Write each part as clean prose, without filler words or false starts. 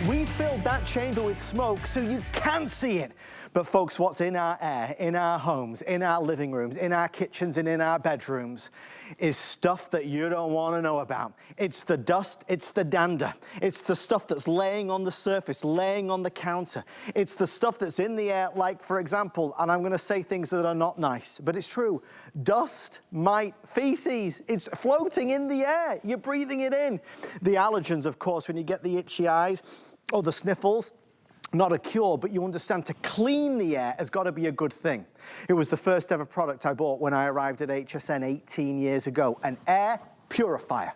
We filled that chamber with smoke so you can see it. But folks, what's in our air, in our homes, in our living rooms, in our kitchens and in our bedrooms is stuff that you don't want to know about. It's the dust, it's the dander. It's the stuff that's laying on the surface, laying on the counter. It's the stuff that's in the air, like, for example, and I'm going to say things that are not nice, but it's true. Dust, mite, feces, it's floating in the air. You're breathing it in. The allergens, of course, when you get the itchy eyes or the sniffles, not a cure, but you understand to clean the air has got to be a good thing. It was the first ever product I bought when I arrived at HSN 18 years ago, an air purifier.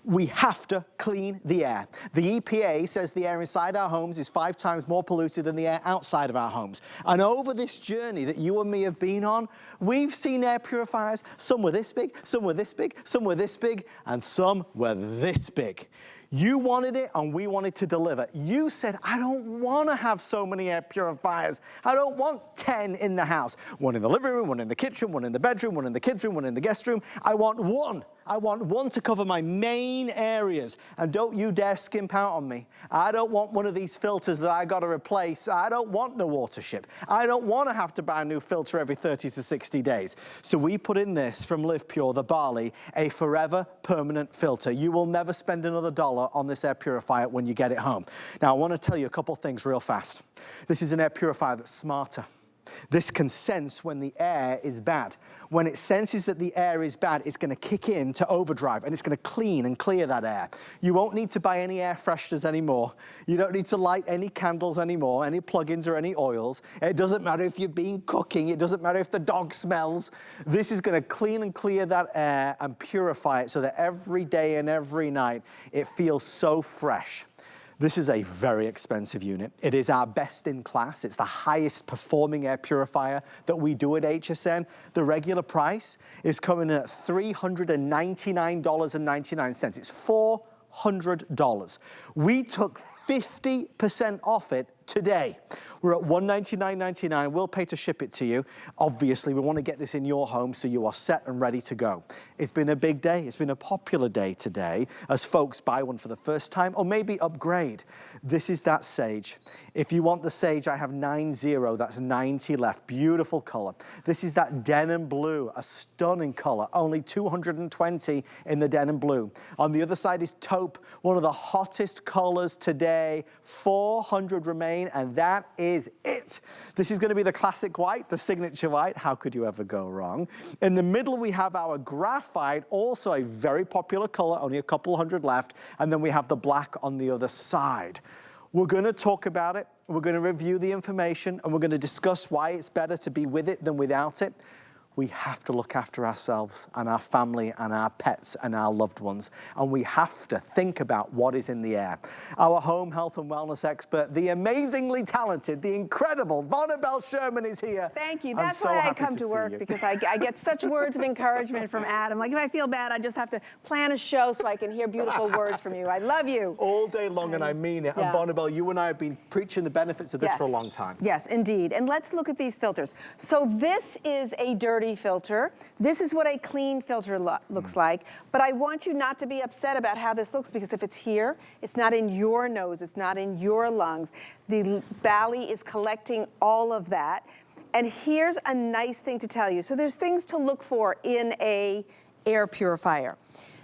We have to clean the air. The EPA says the air inside our homes is 5 times more polluted than the air outside of our homes. And over this journey that you and me have been on, we've seen air purifiers. Some were this big, some were this big, some were this big, and some were this big. You wanted it and we wanted to deliver. You said, I don't want to have so many air purifiers. I don't want 10 in the house. One in the living room, one in the kitchen, one in the bedroom, one in the kids' room, one in the guest room. I want one. I want one to cover my main areas. And don't you dare skimp out on me. I don't want one of these filters that I got to replace. I don't want no water ship. I don't want to have to buy a new filter every 30 to 60 days. So we put in this from LivePure, the Bali, a forever permanent filter. You will never spend another dollar on this air purifier when you get it home. Now, I want to tell you a couple things real fast. This is an air purifier that's smarter. This can sense when the air is bad. When it senses that the air is bad, it's going to kick in to overdrive and it's going to clean and clear that air. You won't need to buy any air fresheners anymore. You don't need to light any candles anymore, any plugins or any oils. It doesn't matter if you've been cooking. It doesn't matter if the dog smells. This is going to clean and clear that air and purify it so that every day and every night it feels so fresh. This is a very expensive unit. It is our best in class. It's the highest performing air purifier that we do at HSN. The regular price is coming in at $399.99. It's $400. We took 50% off it today. We're at $199.99. We'll pay to ship it to you. Obviously, we want to get this in your home so you are set and ready to go. It's been a big day. It's been a popular day today as folks buy one for the first time or maybe upgrade. This is that sage. If you want the sage, I have 90. That's 90 left. Beautiful color. This is that denim blue, a stunning color. Only 220 in the denim blue. On the other side is taupe, one of the hottest colors today. 400 remain, and that is it. This is going to be the classic white, the signature white. How could you ever go wrong? In the middle, we have our graphite, also a very popular color, only a couple hundred left. And then we have the black on the other side. We're going to talk about it. We're going to review the information, and we're going to discuss why it's better to be with it than without it. We have to look after ourselves and our family and our pets and our loved ones. And we have to think about what is in the air. Our home health and wellness expert, the amazingly talented, the incredible Vonabelle Sherman is here. Thank you. That's why I come to work, because I get such words of encouragement from Adam. Like, if I feel bad, I just have to plan a show so I can hear beautiful words from you. I love you. All day long, and I mean it. Yeah. And Vonabelle, you and I have been preaching the benefits of this for a long time. Yes, indeed. And let's look at these filters. So this is a dirty filter. This is what a clean filter looks like. But I want you not to be upset about how this looks, because if it's here, it's not in your nose, it's not in your lungs. The Bali is collecting all of that. And here's a nice thing to tell you. So there's things to look for in a air purifier.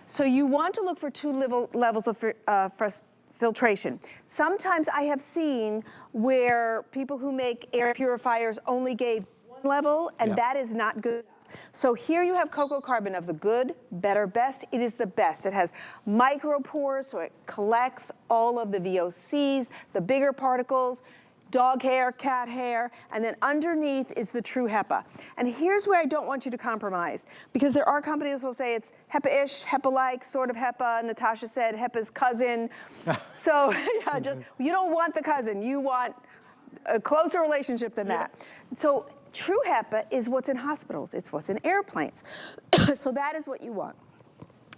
So you want to look for 2 levels of filtration. Sometimes I have seen where people who make air purifiers only gave 1 level, and that is not good. So here you have cocoa carbon of the good, better, best. It is the best. It has micropores, so it collects all of the VOCs, the bigger particles, dog hair, cat hair, and then underneath is the True HEPA. And here's where I don't want you to compromise, because there are companies that will say it's HEPA-ish, HEPA-like, sort of HEPA. Natasha said HEPA's cousin. So yeah, you don't want the cousin. You want a closer relationship than that. So True HEPA is what's in hospitals. It's what's in airplanes. So that is what you want.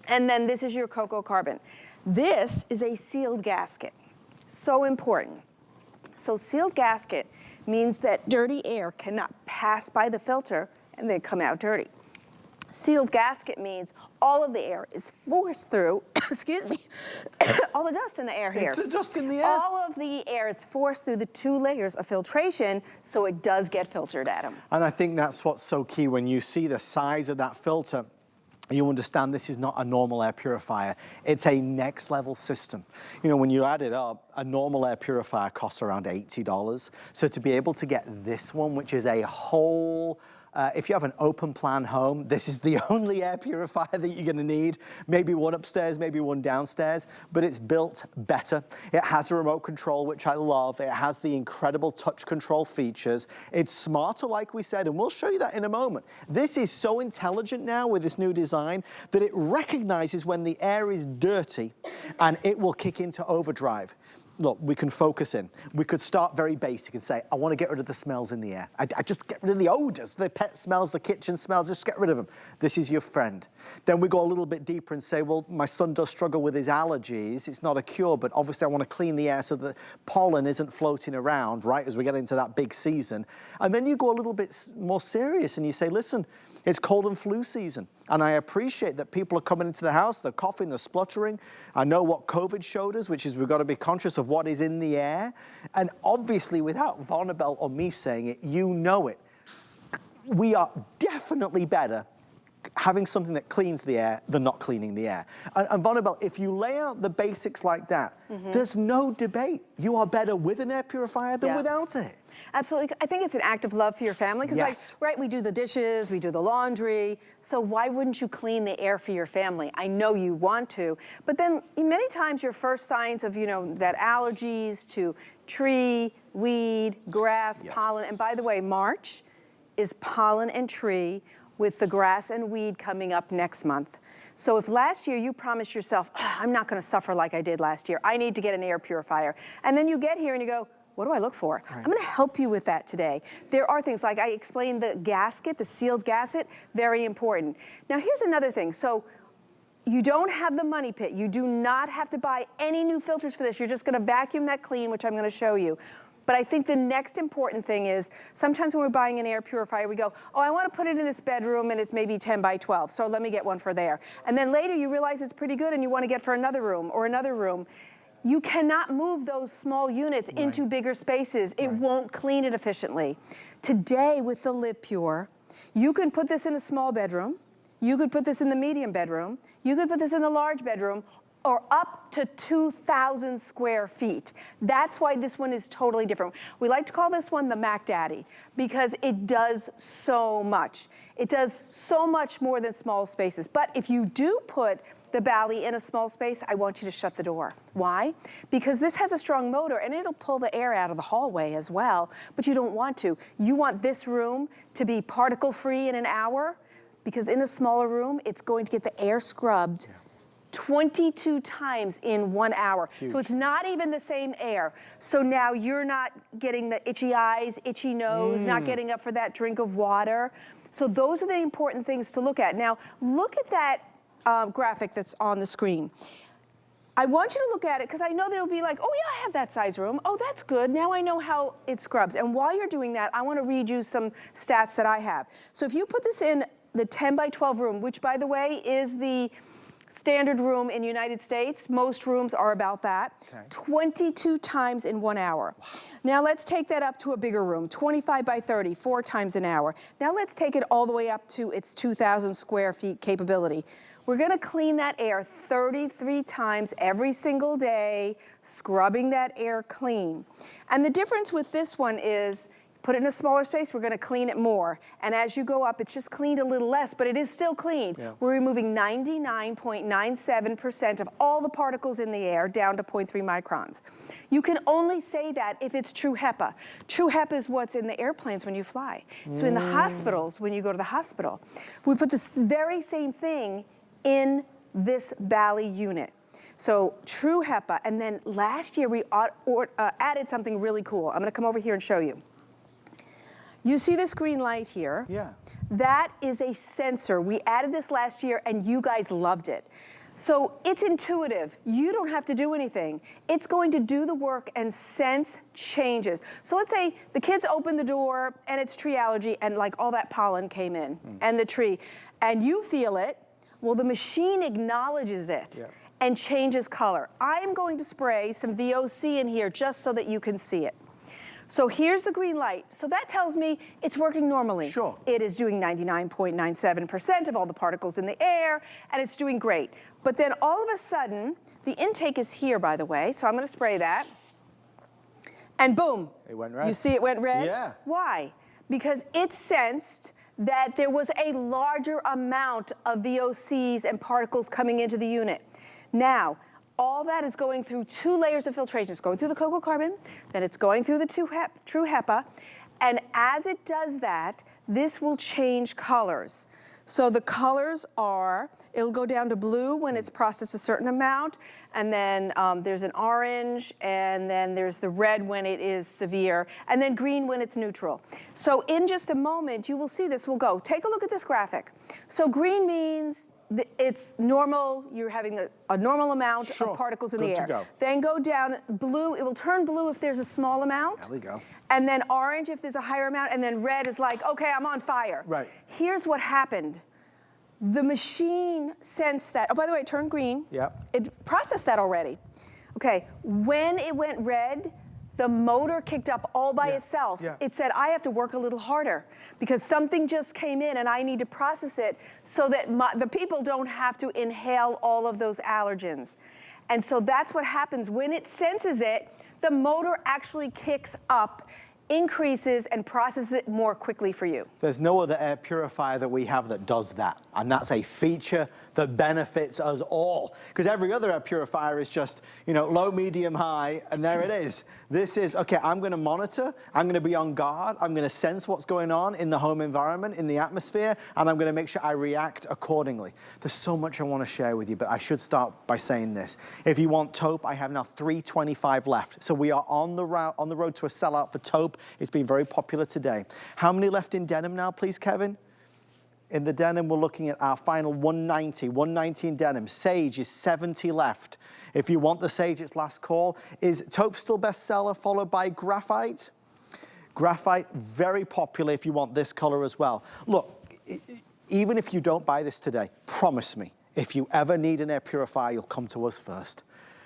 And then this is your cocoa carbon. This is a sealed gasket. So important. So sealed gasket means that dirty air cannot pass by the filter and then come out dirty. Sealed gasket means all of the air is forced through, excuse me, all the dust in the air here. It's the dust in the air. All of the air is forced through the 2 layers of filtration, so it does get filtered, Adam. And I think that's what's so key. When you see the size of that filter, you understand this is not a normal air purifier. It's a next level system. You know, when you add it up, a normal air purifier costs around $80. So to be able to get this one, which is a whole, if you have an open plan home, this is the only air purifier that you're gonna need. Maybe one upstairs, maybe one downstairs, but it's built better. It has a remote control, which I love. It has the incredible touch control features. It's smarter, like we said, and we'll show you that in a moment. This is so intelligent now with this new design that it recognizes when the air is dirty and it will kick into overdrive. Look, we can focus in. We could start very basic and say, I want to get rid of the smells in the air. I just get rid of the odors, the pet smells, the kitchen smells, just get rid of them. This is your friend. Then we go a little bit deeper and say, well, my son does struggle with his allergies. It's not a cure, but obviously I want to clean the air so that pollen isn't floating around, right, as we get into that big season. And then you go a little bit more serious and you say, listen, it's cold and flu season. And I appreciate that people are coming into the house, they're coughing, they're spluttering. I know what COVID showed us, which is we've got to be conscious of what is in the air. And obviously, without Vonabelle or me saying it, you know it. We are definitely better having something that cleans the air than not cleaning the air. And Vonabelle, if you lay out the basics like that, there's no debate. You are better with an air purifier than without it. Absolutely. I think it's an act of love for your family because, like, right, we do the dishes, we do the laundry. So why wouldn't you clean the air for your family? I know you want to, but then many times your first signs of, you know, that allergies to tree, weed, grass, pollen. And by the way, March is pollen and tree with the grass and weed coming up next month. So if last year you promised yourself, I'm not going to suffer like I did last year, I need to get an air purifier. And then you get here and you go, what do I look for? I'm gonna help you with that today. There are things like I explained the gasket, the sealed gasket, very important. Now here's another thing. So you don't have the money pit. You do not have to buy any new filters for this. You're just gonna vacuum that clean, which I'm gonna show you. But I think the next important thing is sometimes when we're buying an air purifier, we go, oh, I wanna put it in this bedroom and it's maybe 10 by 12, so let me get one for there. And then later you realize it's pretty good and you wanna get for another room or another room. You cannot move those small units into bigger spaces. It won't clean it efficiently. Today with the LivePure, you can put this in a small bedroom, you could put this in the medium bedroom, you could put this in the large bedroom, or up to 2,000 square feet. That's why this one is totally different. We like to call this one the Mac Daddy because it does so much. It does so much more than small spaces. But if you do put the Bali in a small space, I want you to shut the door. Why? Because this has a strong motor and it'll pull the air out of the hallway as well, but you don't want to. You want this room to be particle free in an hour because in a smaller room, it's going to get the air scrubbed 22 times in 1 hour. Huge. So it's not even the same air. So now you're not getting the itchy eyes, itchy nose, not getting up for that drink of water. So those are the important things to look at. Now, look at that graphic that's on the screen. I want you to look at it because I know they'll be like, oh yeah, I have that size room. Oh, that's good. Now I know how it scrubs. And while you're doing that, I want to read you some stats that I have. So if you put this in the 10 by 12 room, which by the way is the standard room in the United States, most rooms are about that, 22 times in 1 hour. Wow. Now let's take that up to a bigger room, 25 by 30, 4 times an hour. Now let's take it all the way up to its 2,000 square feet capability. We're gonna clean that air 33 times every single day, scrubbing that air clean. And the difference with this one is, put it in a smaller space, we're gonna clean it more. And as you go up, it's just cleaned a little less, but it is still clean. We're removing 99.97% of all the particles in the air down to 0.3 microns. You can only say that if it's True HEPA. True HEPA is what's in the airplanes when you fly. So in the hospitals, when you go to the hospital, we put this very same thing in this Bali unit. So True HEPA, and then last year we added something really cool. I'm gonna come over here and show you. You see this green light here? Yeah. That is a sensor. We added this last year and you guys loved it. So it's intuitive. You don't have to do anything. It's going to do the work and sense changes. So let's say the kids open the door and it's tree allergy and like all that pollen came in and the tree, and you feel it. Well, the machine acknowledges it and changes color. I am going to spray some VOC in here just so that you can see it. So here's the green light. So that tells me it's working normally. Sure. It is doing 99.97% of all the particles in the air, and it's doing great. But then all of a sudden, the intake is here, by the way, so I'm gonna spray that. And boom. It went red. You see it went red? Yeah. Why? Because it sensed that there was a larger amount of VOCs and particles coming into the unit. Now, all that is going through 2 layers of filtration. It's going through the cocoa carbon, then it's going through the True HEPA, and as it does that, this will change colors. So the colors are, it'll go down to blue when it's processed a certain amount, and then there's an orange, and then there's the red when it is severe, and then green when it's neutral. So in just a moment, you will see this will go. Take a look at this graphic. So green means it's normal, you're having a normal amount of particles in the air. Go. Then go down blue, it will turn blue if there's a small amount. There we go. And then orange if there's a higher amount, and then red is like, okay, I'm on fire. Right. Here's what happened. The machine sensed that, oh, by the way, it turned green. Yep. It processed that already. Okay, when it went red, the motor kicked up all by itself. It said, I have to work a little harder because something just came in and I need to process it so that the people don't have to inhale all of those allergens. And so that's what happens. When it senses it, the motor actually kicks up, increases, and processes it more quickly for you. There's no other air purifier that we have that does that. And that's a feature that benefits us all. Because every other air purifier is just, you know, low, medium, high, and there it is. This is, okay, I'm gonna monitor, I'm gonna be on guard, I'm gonna sense what's going on in the home environment, in the atmosphere, and I'm gonna make sure I react accordingly. There's so much I wanna share with you, but I should start by saying this. If you want taupe, I have now 325 left. So we are on the road to a sellout for taupe. It's been very popular today. How many left in denim now, please, Kevin? In the denim, we're looking at our final 190 in denim. Sage is 70 left. If you want the sage, it's last call. Is taupe still bestseller, followed by graphite? Graphite, very popular if you want this color as well. Look, even if you don't buy this today, promise me, if you ever need an air purifier, you'll come to us first.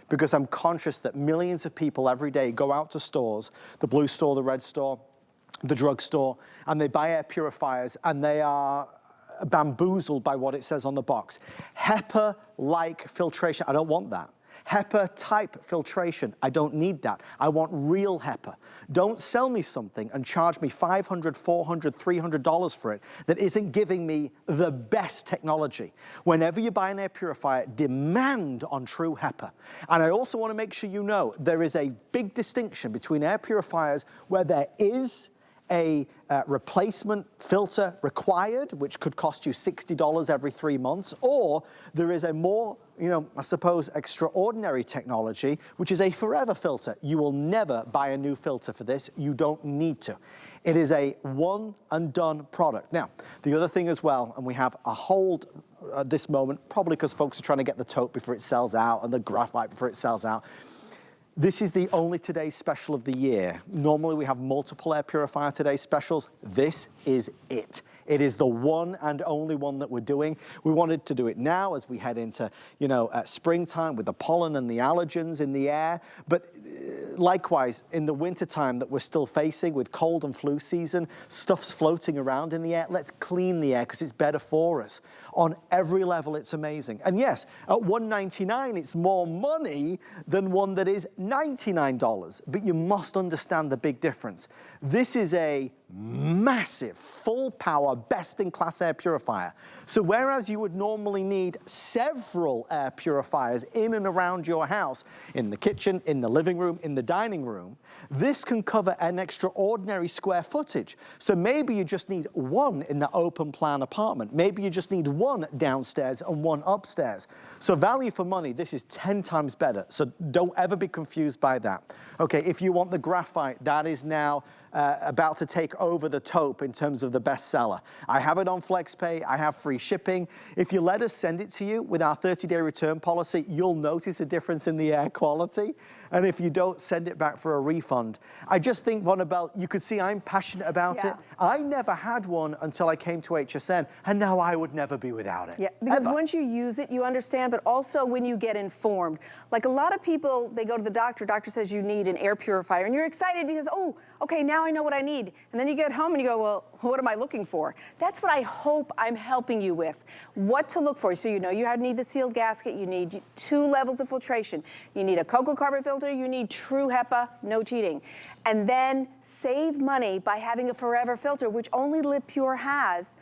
Because I'm conscious that millions of people every day go out to stores, the blue store, the red store, the drugstore, and they buy air purifiers, and they are bamboozled by what it says on the box. HEPA-like filtration, I don't want that. HEPA-type filtration, I don't need that. I want real HEPA. Don't sell me something and charge me $500, $400, $300 for it that isn't giving me the best technology. Whenever you buy an air purifier, demand on True HEPA. And I also want to make sure you know there is a big distinction between air purifiers where there is a replacement filter required, which could cost you $60 every 3 months, or there is a more, I suppose, extraordinary technology, which is a forever filter. You will never buy a new filter for this. You don't need to. It is a one and done product. Now, the other thing as well, and we have a hold at this moment, probably because folks are trying to get the taupe before it sells out and the graphite before it sells out. This is the only today's special of the year. Normally we have multiple air purifier today's specials. This is it. It is the one and only one that we're doing. We wanted to do it now as we head into, springtime with the pollen and the allergens in the air. But likewise, in the wintertime that we're still facing with cold and flu season, stuff's floating around in the air. Let's clean the air because it's better for us. On every level, it's amazing. And yes, at $199, it's more money than one that is $99. But you must understand the big difference. This is a massive, full power, best-in-class air purifier. So whereas you would normally need several air purifiers in and around your house, in the kitchen, in the living room, in the dining room, this can cover an extraordinary square footage. So maybe you just need one in the open plan apartment. Maybe you just need one downstairs and one upstairs. So value for money, this is 10 times better. So don't ever be confused by that. Okay, if you want the graphite, that is now about to take over the taupe in terms of the bestseller. I have it on FlexPay, I have free shipping. If you let us send it to you with our 30-day return policy, you'll notice a difference in the air quality. And if you don't, send it back for a refund. I just think, Vonabelle, you could see I'm passionate about it. I never had one until I came to HSN, and now I would never be without it. Yeah, because Ever. once you use it, you understand, but also when you get informed. Like a lot of people, they go to the doctor says you need an air purifier, and you're excited because, oh, okay, now I know what I need. And then you get home and you go, well, what am I looking for? That's what I hope I'm helping you with, what to look for. So you know you need the sealed gasket, you need 2 levels of filtration, you need a cocoa carbon filter, you need true HEPA, no cheating. And then save money by having a forever filter, which only LivePure has,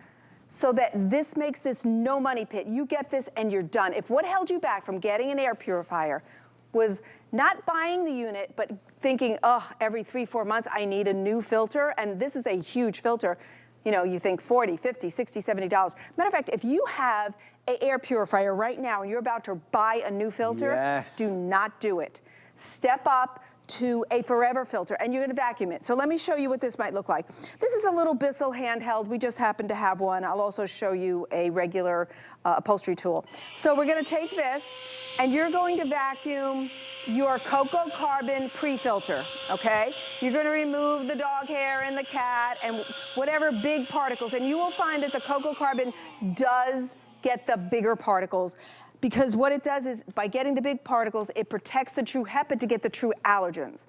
so that this makes this no money pit. You get this and you're done. If what held you back from getting an air purifier was not buying the unit, but thinking, oh, every 3-4 months I need a new filter, and this is a huge filter, you know, you think $40, $50, $60, $70. Matter of fact, if you have an air purifier right now and you're about to buy a new filter, do not do it. Step up to a forever filter, and you're gonna vacuum it. So let me show you what this might look like. This is a little Bissell handheld. We just happen to have one. I'll also show you a regular upholstery tool. So we're gonna take this, and you're going to vacuum your cocoa carbon pre-filter, okay? You're gonna remove the dog hair and the cat and whatever big particles, and you will find that the cocoa carbon does get the bigger particles, because what it does is, by getting the big particles, it protects the true HEPA to get the true allergens.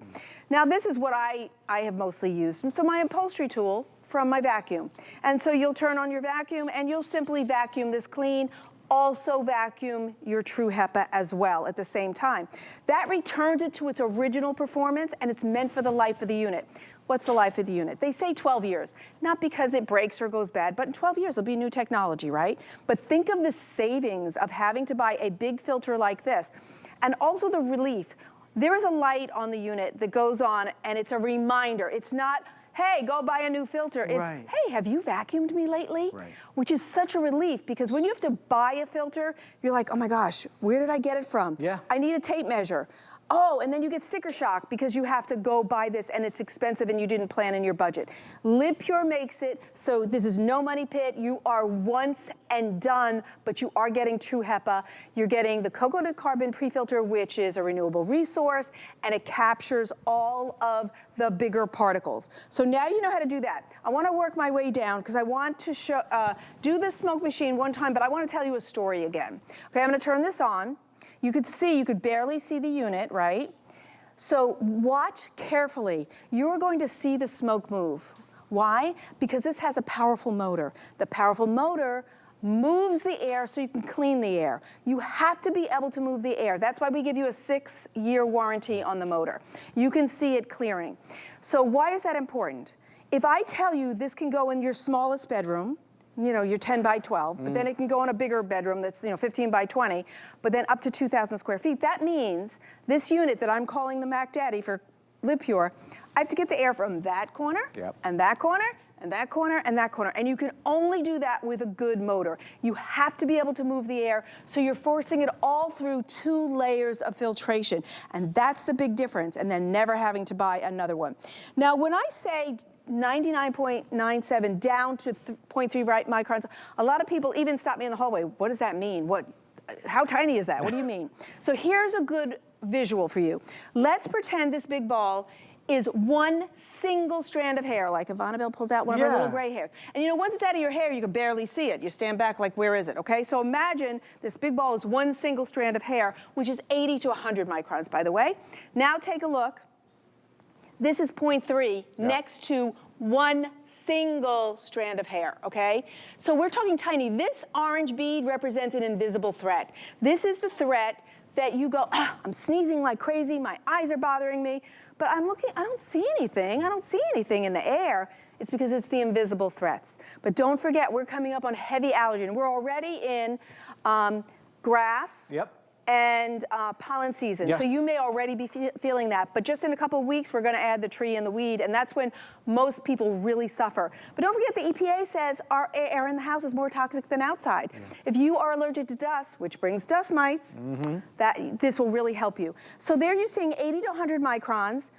Now, this is what I have mostly used. So my upholstery tool from my vacuum. And so you'll turn on your vacuum, and you'll simply vacuum this clean. Also vacuum your true HEPA as well at the same time. That returns it to its original performance, and it's meant for the life of the unit. What's the life of the unit? They say 12 years, not because it breaks or goes bad, but in 12 years it'll be new technology, right? But think of the savings of having to buy a big filter like this, and also the relief. There is a light on the unit that goes on, and it's a reminder. It's not, hey, go buy a new filter. It's, hey, have you vacuumed me lately? Which is such a relief, because when you have to buy a filter, you're like, oh my gosh, where did I get it from? I need a tape measure. Oh, and then you get sticker shock because you have to go buy this and it's expensive and you didn't plan in your budget. LivePure makes it so this is no money pit. You are once and done, but you are getting true HEPA. You're getting the cocoa to carbon pre-filter, which is a renewable resource, and it captures all of the bigger particles. So now you know how to do that. I want to work my way down because I want to show, do the smoke machine one time, but I want to tell you a story again. Okay, I'm going to turn this on. You could barely see the unit, right? So watch carefully. You're going to see the smoke move. Why? Because this has a powerful motor. The powerful motor moves the air so you can clean the air. You have to be able to move the air. That's why we give you a 6-year warranty on the motor. You can see it clearing. So why is that important? If I tell you this can go in your smallest bedroom, you know, your 10 by 12, but then it can go in a bigger bedroom that's, 15 by 20, but then up to 2,000 square feet. That means this unit that I'm calling the Mac Daddy for LivePure, I have to get the air from that corner, and that corner, and that corner, and that corner. And you can only do that with a good motor. You have to be able to move the air, so you're forcing it all through 2 layers of filtration. And that's the big difference, and then never having to buy another one. Now, when I say 99.97 down to 0.3 microns. A lot of people even stop me in the hallway. What does that mean? How tiny is that? What do you mean? So here's a good visual for you. Let's pretend this big ball is one single strand of hair, like Ivana pulls out one of her little gray hairs. And once it's out of your hair, you can barely see it. You stand back like, where is it, okay? So imagine this big ball is one single strand of hair, which is 80 to 100 microns, by the way. Now take a look. This is 0.3 next to one single strand of hair, okay? So we're talking tiny. This orange bead represents an invisible threat. This is the threat that you go, I'm sneezing like crazy, my eyes are bothering me, but I'm looking, I don't see anything. I don't see anything in the air. It's because it's the invisible threats. But don't forget, we're coming up on heavy allergen. We're already in grass. And pollen season. So you may already be feeling that, but just in a couple of weeks, we're gonna add the tree and the weed, and that's when most people really suffer. But don't forget, the EPA says our air in the house is more toxic than outside. If you are allergic to dust, which brings dust mites, this will really help you. So there you're seeing 80 to 100 microns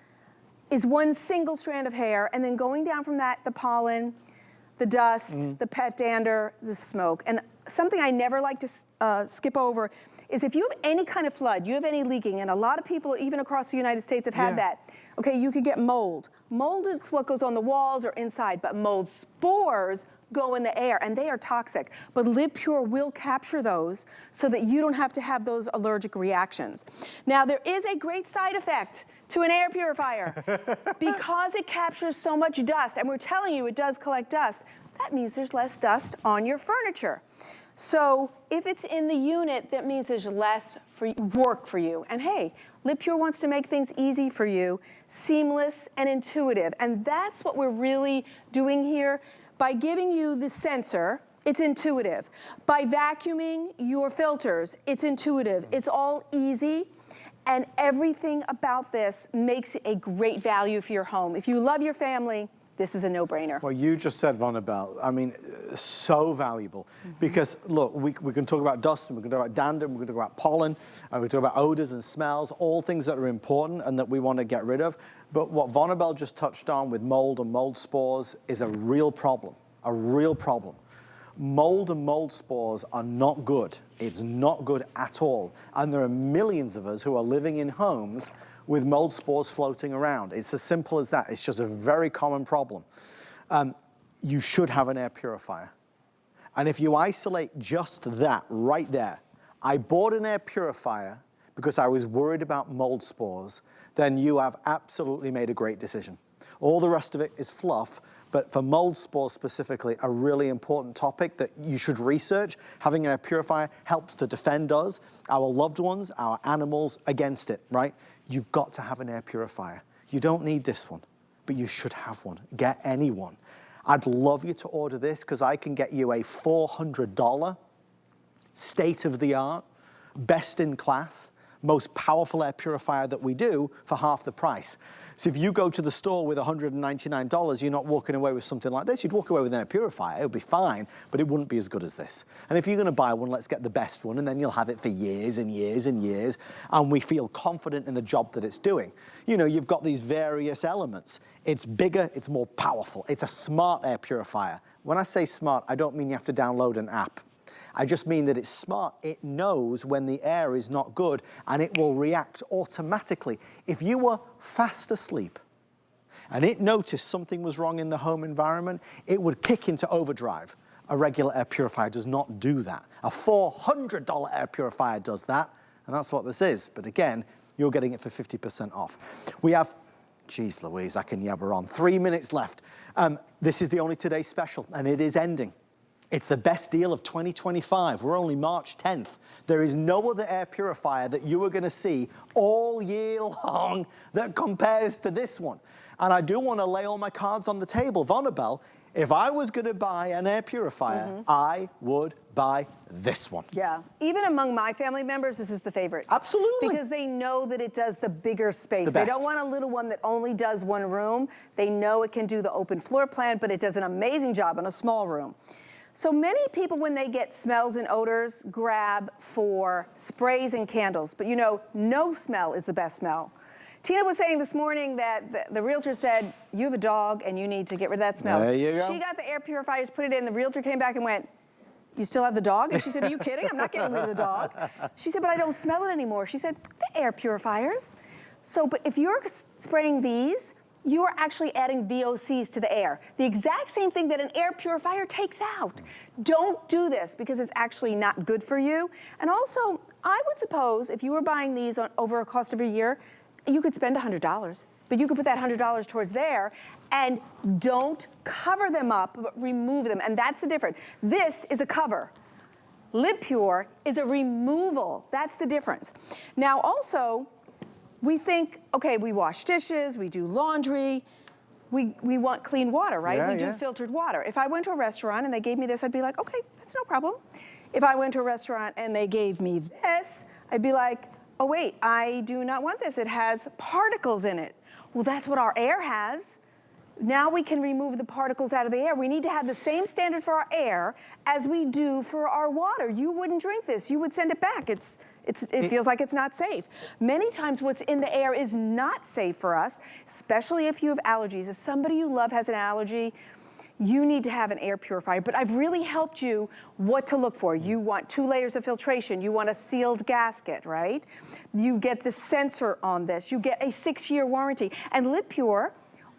is one single strand of hair, and then going down from that, the pollen, the dust, the pet dander, the smoke. And something I never like to skip over is if you have any kind of flood, you have any leaking, and a lot of people, even across the United States, have had that. Okay, you could get mold. Mold is what goes on the walls or inside, but mold spores go in the air, and they are toxic. But LivePure will capture those so that you don't have to have those allergic reactions. Now, there is a great side effect to an air purifier. Because it captures so much dust, and we're telling you it does collect dust, that means there's less dust on your furniture. So if it's in the unit, that means there's less work for you. And hey, LivePure wants to make things easy for you, seamless and intuitive. And that's what we're really doing here. By giving you the sensor, it's intuitive. By vacuuming your filters, it's intuitive. It's all easy. And everything about this makes it a great value for your home. If you love your family, this is a no-brainer. Well, you just said, Vonabelle, I mean, so valuable. Because, look, we can talk about dust, and we can talk about dander, and we can talk about pollen, and we can talk about odors and smells, all things that are important and that we want to get rid of. But what Vonabelle just touched on with mold and mold spores is a real problem, a real problem. Mold and mold spores are not good. It's not good at all. And there are millions of us who are living in homes with mold spores floating around. It's as simple as that. It's just a very common problem. You should have an air purifier. And if you isolate just that right there, I bought an air purifier because I was worried about mold spores, then you have absolutely made a great decision. All the rest of it is fluff, but for mold spores specifically, a really important topic that you should research. Having an air purifier helps to defend us, our loved ones, our animals against it, right? You've got to have an air purifier. You don't need this one, but you should have one. Get any one. I'd love you to order this because I can get you a $400 state-of-the-art, best-in-class, most powerful air purifier that we do for half the price. So if you go to the store with $199, you're not walking away with something like this. You'd walk away with an air purifier. It would be fine, but it wouldn't be as good as this. And if you're going to buy one, let's get the best one, and then you'll have it for years and years and years, and we feel confident in the job that it's doing. You know, you've got these various elements. It's bigger, it's more powerful. It's a smart air purifier. When I say smart, I don't mean you have to download an app. I just mean that it's smart. It knows when the air is not good, and it will react automatically. If you were fast asleep and it noticed something was wrong in the home environment, it would kick into overdrive. A regular air purifier does not do that. A $400 air purifier does that, and that's what this is. But again, you're getting it for 50% off. We have, geez Louise, I can yabber on, 3 minutes left. This is the only today special, and it is ending. It's the best deal of 2025. We're only March 10th. There is no other air purifier that you are going to see all year long that compares to this one. And I do want to lay all my cards on the table. Vonabelle, if I was going to buy an air purifier, I would buy this one. Yeah, even among my family members, this is the favorite. Absolutely. Because they know that it does the bigger space. The best. They don't want a little one that only does one room. They know it can do the open floor plan, but it does an amazing job in a small room. So many people, when they get smells and odors, grab for sprays and candles. But you know, no smell is the best smell. Tina was saying this morning that the realtor said, you have a dog and you need to get rid of that smell. There you go. She got the air purifiers, put it in. The realtor came back and went, you still have the dog? And she said, are you kidding? I'm not getting rid of the dog. She said, but I don't smell it anymore. She said, the air purifiers. So, but if you're spraying these, you are actually adding VOCs to the air. The exact same thing that an air purifier takes out. Don't do this because it's actually not good for you. And also, I would suppose if you were buying these over a cost of a year, you could spend $100, but you could put that $100 towards there and don't cover them up, but remove them. And that's the difference. This is a cover. LivePure is a removal. That's the difference. Now also, we think, okay, we wash dishes, we do laundry, we want clean water, right? Yeah, we do filtered water. If I went to a restaurant and they gave me this, I'd be like, okay, that's no problem. If I went to a restaurant and they gave me this, I'd be like, oh wait, I do not want this. It has particles in it. Well, that's what our air has. Now we can remove the particles out of the air. We need to have the same standard for our air as we do for our water. You wouldn't drink this. You would send it back. It feels like it's not safe. Many times what's in the air is not safe for us, especially if you have allergies. If somebody you love has an allergy, you need to have an air purifier. But I've really helped you what to look for. You want 2 layers of filtration. You want a sealed gasket, right? You get the sensor on this. You get a 6-year warranty. And LivePure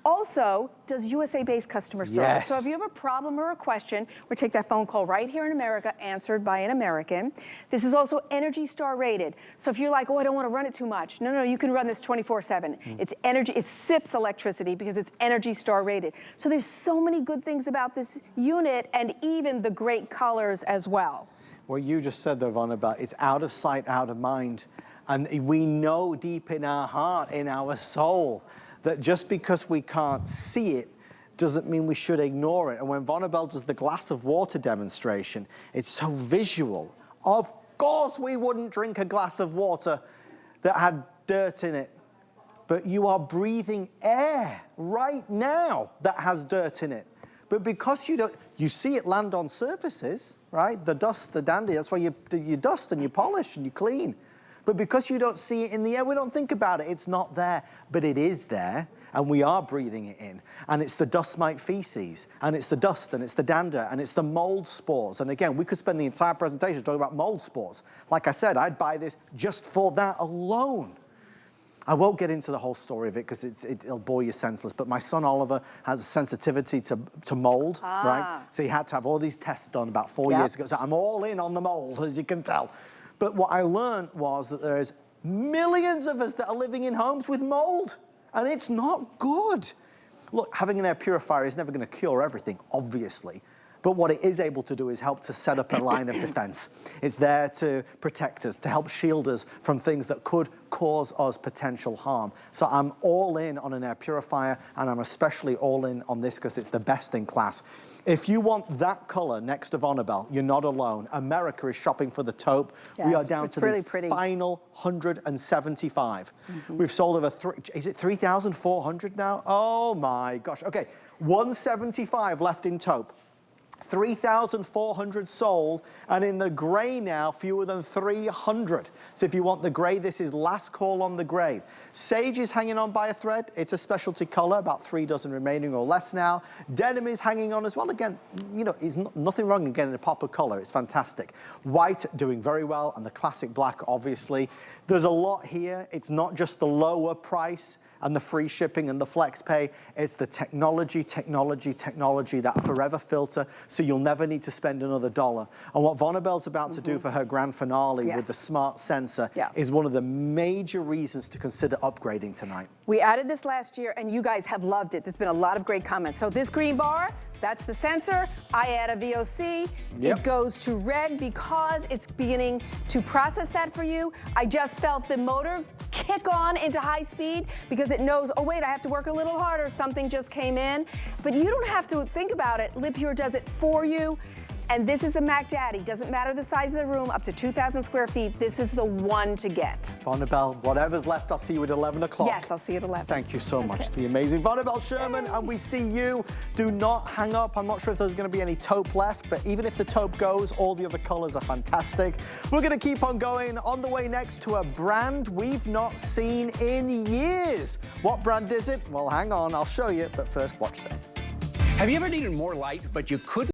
also does USA-based customer service. Yes. So if you have a problem or a question, we'll take that phone call right here in America, answered by an American. This is also Energy Star rated. So if you're like, oh, I don't want to run it too much. No, you can run this 24/7. It's energy, it sips electricity because it's Energy Star rated. So there's so many good things about this unit, and even the great colors as well. What you just said though, Von, about it's out of sight, out of mind. And we know deep in our heart, in our soul, that just because we can't see it doesn't mean we should ignore it. And when Vonabelle does the glass of water demonstration, it's so visual. Of course we wouldn't drink a glass of water that had dirt in it, but you are breathing air right now that has dirt in it. But because you see it land on surfaces, right? The dust, the dander, that's why you dust and you polish and you clean. But because you don't see it in the air, we don't think about it. It's not there, but it is there, and we are breathing it in. And it's the dust mite feces, and it's the dust, and it's the dander, and it's the mold spores. And again, we could spend the entire presentation talking about mold spores. Like I said, I'd buy this just for that alone. I won't get into the whole story of it because it'll bore you senseless, but my son Oliver has a sensitivity to mold, right? So he had to have all these tests done about 4 years ago. So I'm all in on the mold, as you can tell. But what I learned was that there's millions of us that are living in homes with mold, and it's not good. Look, having an air purifier is never going to cure everything, obviously. But what it is able to do is help to set up a line of defense. It's there to protect us, to help shield us from things that could cause us potential harm. So I'm all in on an air purifier, and I'm especially all in on this because it's the best in class. If you want that color next to Vonabelle, you're not alone. America is shopping for the taupe. Yeah, we are down to really the pretty. final 175. We've sold over 3,400 now? Oh my gosh. Okay, 175 left in taupe. 3,400 sold, and in the gray now, fewer than 300. So if you want the gray, this is last call on the gray. Sage is hanging on by a thread. It's a specialty color, about 3 dozen remaining or less now. Denim is hanging on as well. Again, you know, it's nothing wrong in getting a pop of color. It's fantastic. White doing very well, and the classic black, obviously. There's a lot here. It's not just the lower price and the free shipping and the flex pay. It's the technology, that forever filter, so you'll never need to spend another $1. And what Vonabelle's about to do for her grand finale with the smart sensor is one of the major reasons to consider upgrading tonight. We added this last year, and you guys have loved it. There's been a lot of great comments. So this green bar, that's the sensor. I add a VOC. It goes to red because it's beginning to process that for you. I just felt the motor kick on into high speed because it knows, oh wait, I have to work a little harder, something just came in. But you don't have to think about it. LivePure does it for you. And this is the Mac Daddy. Doesn't matter the size of the room, up to 2,000 square feet. This is the one to get. Vonabelle, whatever's left, I'll see you at 11 o'clock. Yes, I'll see you at 11. Thank you so much. The amazing Vonabelle Sherman, and we see you. Do not hang up. I'm not sure if there's going to be any taupe left, but even if the taupe goes, all the other colors are fantastic. We're going to keep on going. On the way next to a brand we've not seen in years. What brand is it? Well, hang on, I'll show you, but first watch this. Have you ever needed more light, but you couldn't